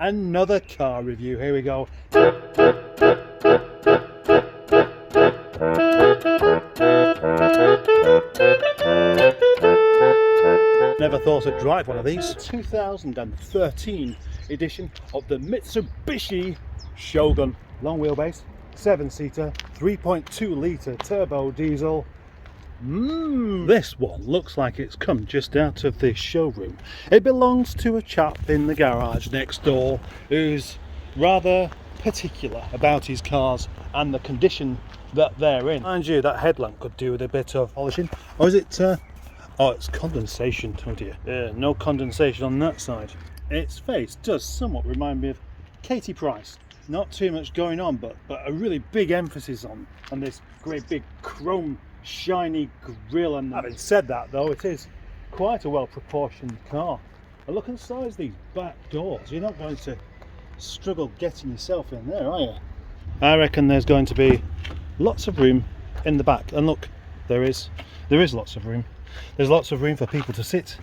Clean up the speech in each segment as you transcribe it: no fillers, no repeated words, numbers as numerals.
another car review. Here we go. Never thought I'd drive one of these. 2013 edition of the Mitsibushi Shogun. Long wheelbase, 7-seater, 3.2 litre turbo diesel. This one looks like it's come just out of the showroom. It belongs to a chap in the garage next door who's rather particular about his cars and the condition that they're in. Mind you, that headlamp could do with a bit of polishing. Or is it oh, it's condensation. Oh dear. Yeah, no condensation on that side. Its face does somewhat remind me of Katie Price. Not too much going on, but a really big emphasis on this great big chrome shiny grille. And having said that though, it is quite a well proportioned car. And look at the size of these back doors. You're not going to struggle getting yourself in there, are you? I reckon there's going to be lots of room in the back. And look, there is lots of room. There's lots of room for people to sit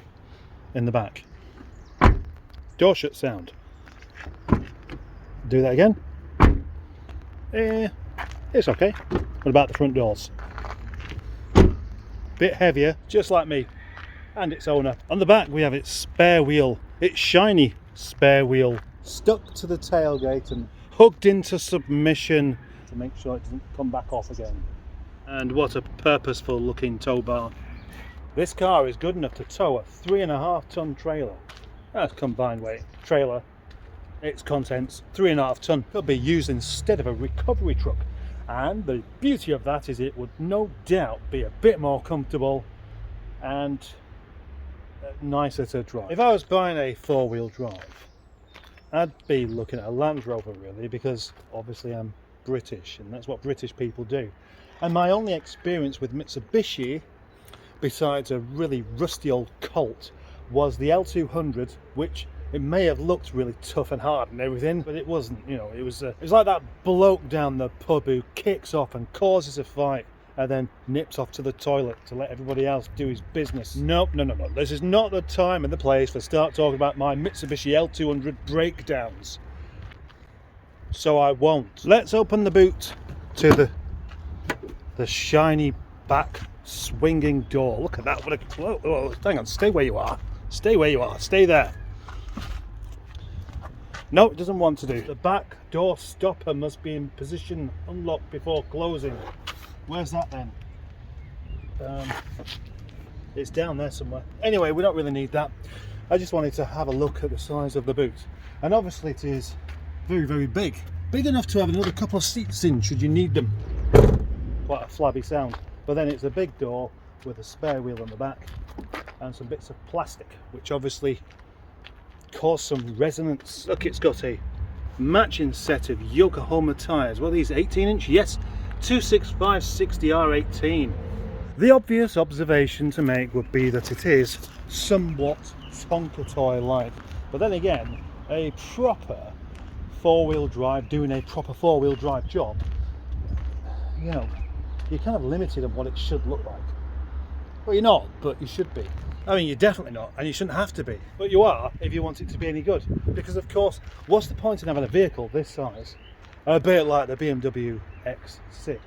in the back. Door shut sound. Do that again. It's okay. What about the front doors? Bit heavier, just like me and its owner. On the back we have its spare wheel, its shiny spare wheel, stuck to the tailgate and hugged into submission to make sure it doesn't come back off again. And what a purposeful looking tow bar. This car is good enough to tow a 3.5 ton trailer. That's combined weight. Trailer, its contents, 3.5 ton. Could be used instead of a recovery truck. And the beauty of that is it would no doubt be a bit more comfortable and nicer to drive. If I was buying a 4-wheel drive, I'd be looking at a Land Rover really, because obviously I'm British and that's what British people do. And my only experience with Mitsubishi, besides a really rusty old Colt, was the L200, which it may have looked really tough and hard and everything, but it wasn't. You know, it was like that bloke down the pub who kicks off and causes a fight and then nips off to the toilet to let everybody else do his business. No. This is not the time and the place to start talking about my Mitsubishi L200 breakdowns. So I won't. Let's open the boot to the shiny back swinging door. Look at that. What a, whoa, hang on, stay where you are. Stay where you are. Stay there. No, it doesn't want to do. The back door stopper must be in position unlocked before closing. Where's that then? It's down there somewhere. Anyway, we don't really need that. I just wanted to have a look at the size of the boot. And obviously it is very, very big. Big enough to have another couple of seats in should you need them. Quite a flabby sound. But then it's a big door with a spare wheel on the back and some bits of plastic, which obviously cause some resonance. Look, it's got a matching set of Yokohama tyres. Well, these 18-inch? Yes, 265/60R18. The obvious observation to make would be that it is somewhat Tonka toy-like. But then again, a proper 4-wheel drive, doing a proper 4-wheel drive job, you know, you're kind of limited on what it should look like. Well, you're not, but you should be. I mean, you're definitely not, and you shouldn't have to be. But you are if you want it to be any good. Because, of course, what's the point in having a vehicle this size, a bit like the BMW X6,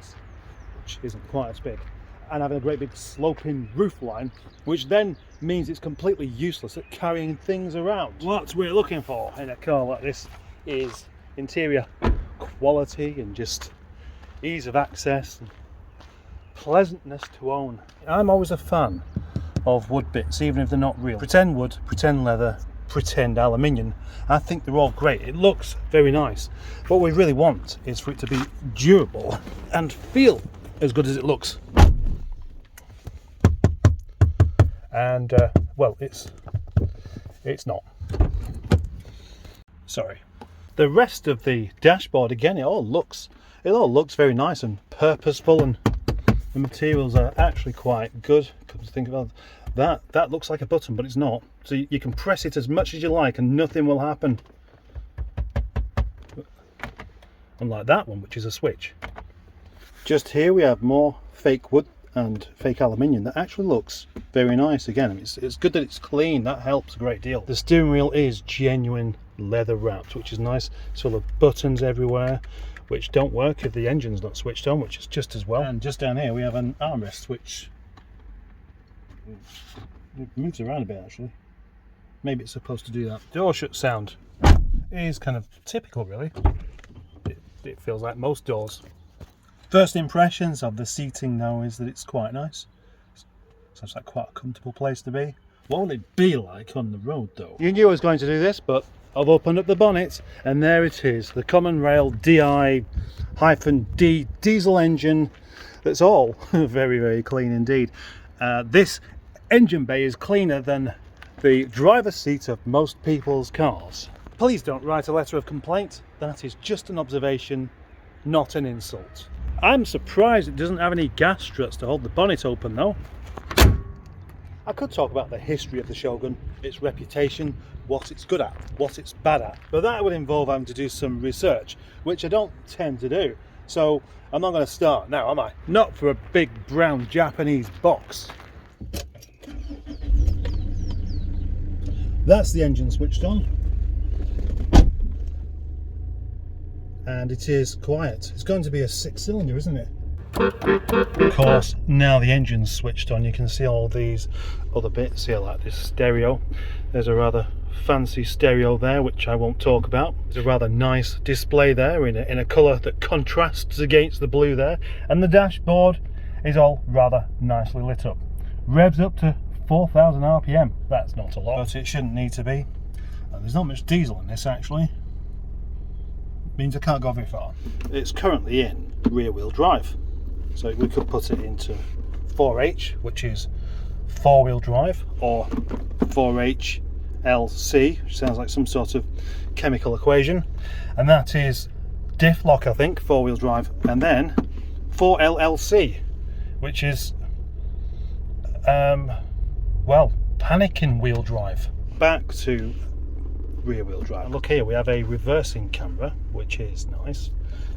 which isn't quite as big, and having a great big sloping roofline, which then means it's completely useless at carrying things around. What we're looking for in a car like this is interior quality and just ease of access and pleasantness to own. I'm always a fan of wood bits, even if they're not real. Pretend wood, pretend leather, pretend aluminium. I think they're all great. It looks very nice. What we really want is for it to be durable and feel as good as it looks. And well, it's not. Sorry. The rest of the dashboard, again, it all looks very nice and purposeful, and the materials are actually quite good. Come to think about that, that looks like a button, but it's not. So you can press it as much as you like and nothing will happen. Unlike that one, which is a switch. Just here we have more fake wood and fake aluminium that actually looks very nice. Again, it's good that it's clean. That helps a great deal. The steering wheel is genuine leather wrapped, which is nice. It's full of buttons everywhere, which don't work if the engine's not switched on, which is just as well. And just down here we have an armrest, which it moves around a bit actually. Maybe it's supposed to do that. Door shut sound is kind of typical really. It feels like most doors. First impressions of the seating now is that it's quite nice. So it's like quite a comfortable place to be. What will it be like on the road though? You knew I was going to do this, but I've opened up the bonnet and there it is, the Common Rail DI-D diesel engine. That's all very, very clean indeed. This engine bay is cleaner than the driver's seat of most people's cars. Please don't write a letter of complaint. That is just an observation, not an insult. I'm surprised it doesn't have any gas struts to hold the bonnet open though. I could talk about the history of the Shogun, its reputation, what it's good at, what it's bad at, but that would involve having to do some research, which I don't tend to do. So I'm not going to start now, am I? Not for a big brown Japanese box. That's the engine switched on. And it is quiet. It's going to be a 6-cylinder, isn't it? Of course, now the engine's switched on, you can see all these other bits here, like this stereo. There's a rather fancy stereo there, which I won't talk about. There's a rather nice display there in a colour that contrasts against the blue there. And the dashboard is all rather nicely lit up. Revs up to 4,000 RPM. That's not a lot, but it shouldn't need to be. There's not much diesel in this actually. Means I can't go very far. It's currently in rear wheel drive. So we could put it into 4H, which is 4-wheel drive, or 4HLC, which sounds like some sort of chemical equation. And that is diff lock, I think, 4-wheel drive. And then 4LLC, which is, well, panicking wheel drive. Back to rear wheel drive. Look here, we have a reversing camera, which is nice,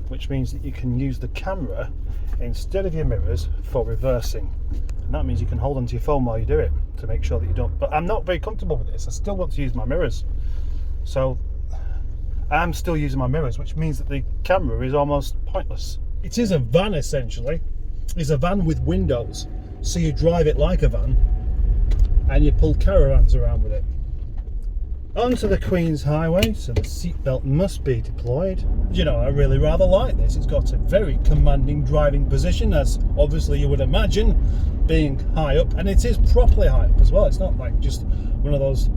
which means that you can use the camera instead of your mirrors for reversing, and that means you can hold onto your phone while you do it to make sure that you don't. But I'm not very comfortable with this. I still want to use my mirrors, so I'm still using my mirrors, which means that the camera is almost pointless. It is a van essentially. It's a van with windows, so you drive it like a van and you pull caravans around with it. Onto the Queen's Highway, so the seatbelt must be deployed. You know, I really rather like this. It's got a very commanding driving position, as obviously you would imagine, being high up, and it is properly high up as well. It's not like just one of those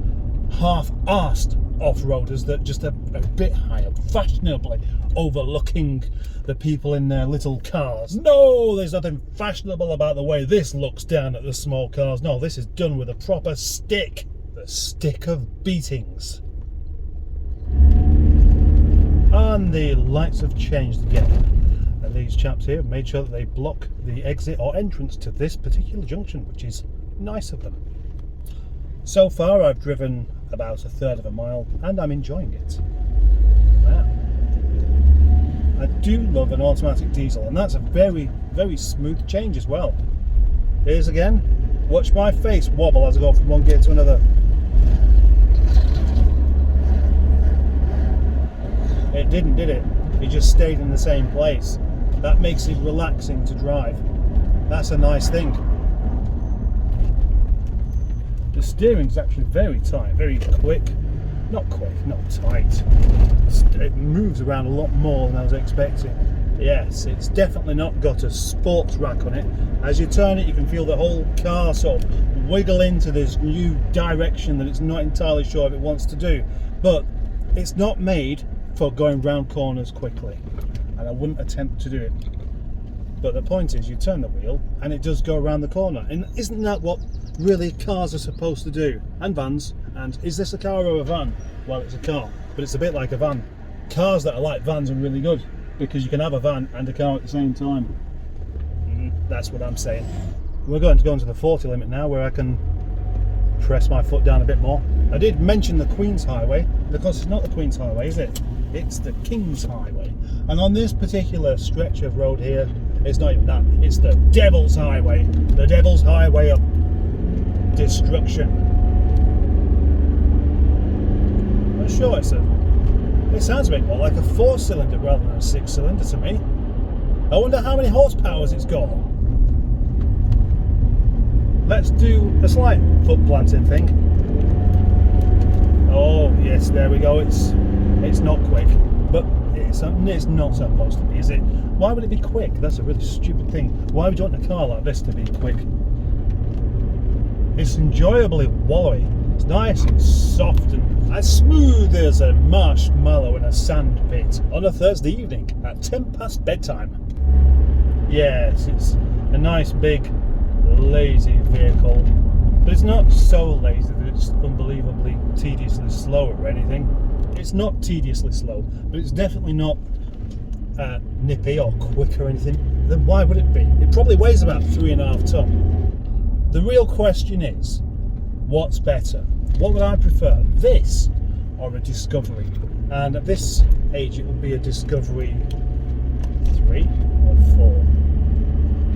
half-arsed off-roaders that just a bit high up, fashionably overlooking the people in their little cars. No, there's nothing fashionable about the way this looks down at the small cars. No, this is done with a proper stick. The stick of beatings. And the lights have changed again, and these chaps here have made sure that they block the exit or entrance to this particular junction, which is nice of them. So far I've driven about 1/3 of a mile and I'm enjoying it. Wow. I do love an automatic diesel, and that's a very, very smooth change as well. Here's again. Watch my face wobble as I go from one gear to another. It didn't, did it? It just stayed in the same place. That makes it relaxing to drive. That's a nice thing. The steering's actually very tight, very quick. Not quick, not tight. It moves around a lot more than I was expecting. Yes, it's definitely not got a sports rack on it. As you turn it, you can feel the whole car sort of wiggle into this new direction that it's not entirely sure if it wants to do. But it's not made for going round corners quickly, and I wouldn't attempt to do it. But the point is, you turn the wheel and it does go around the corner. And isn't that what really cars are supposed to do? And vans. And is this a car or a van? Well, it's a car, but it's a bit like a van. Cars that are like vans are really good, because you can have a van and a car at the same time. That's what I'm saying. We're going to go into the 40 limit now, where I can press my foot down a bit more. I did mention the Queen's Highway, because it's not the Queen's Highway, is it? It's the King's Highway. And on this particular stretch of road here, it's not even that, it's the Devil's Highway. The Devil's Highway of destruction. not sure. It sounds a bit more like a 4-cylinder rather than a 6-cylinder to me. I wonder how many horsepower it's got. Let's do a slight foot planting thing. Oh yes, there we go. It's not quick, but it's not supposed to be, is it? Why would it be quick? That's a really stupid thing. Why would you want a car like this to be quick? It's enjoyably wallowy. It's nice and soft and as smooth as a marshmallow in a sand pit on a Thursday evening at 10 past bedtime. Yes, it's a nice big lazy vehicle, but it's not so lazy that it's unbelievably tediously slow or anything. It's not tediously slow, but it's definitely not nippy or quick or anything. Then why would it be? It probably weighs about 3.5 tons. The real question is, what's better? What would I prefer, this or a Discovery? And at this age it would be a Discovery 3 or 4.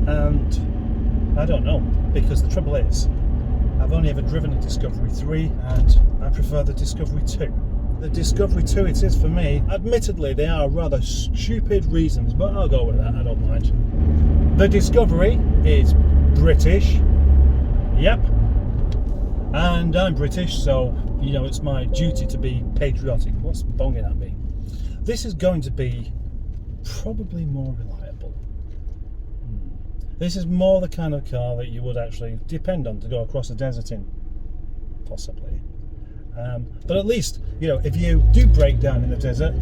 And I don't know, because the trouble is, I've only ever driven a Discovery 3 and I prefer the Discovery 2. The Discovery 2 it is for me. Admittedly, they are rather stupid reasons, but I'll go with that, I don't mind. The Discovery is British, yep, and I'm British, so, you know, it's my duty to be patriotic. What's bonging at me? This is going to be probably more reliable. This is more the kind of car that you would actually depend on to go across the desert in, possibly. But at least, you know, if you do break down in the desert,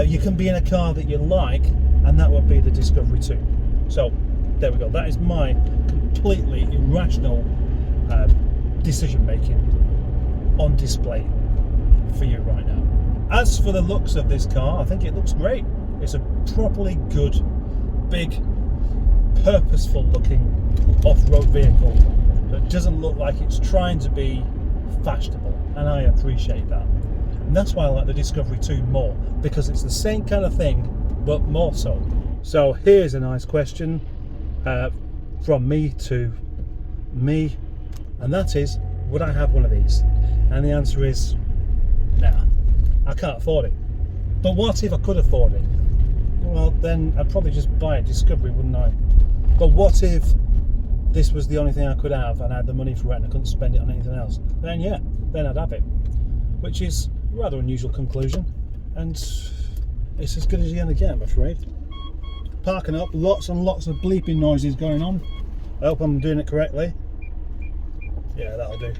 you can be in a car that you like, and that would be the Discovery 2. So, there we go. That is my completely irrational decision making on display for you right now. As for the looks of this car, I think it looks great. It's a properly good, big, purposeful looking off-road vehicle that doesn't look like it's trying to be fashionable, and I appreciate that. And that's why I like the Discovery 2 more, because it's the same kind of thing but more so. So here's a nice question from me to me, and that is, would I have one of these? And the answer is nah, I can't afford it. But what if I could afford it? Well, then I'd probably just buy a Discovery, wouldn't I? But what if this was the only thing I could have and I had the money for it and I couldn't spend it on anything else? Then yeah, then I'd have it. Which is a rather unusual conclusion, and it's as good as you're going to get, I'm afraid. Parking up, lots and lots of bleeping noises going on. I hope I'm doing it correctly. Yeah, that'll do.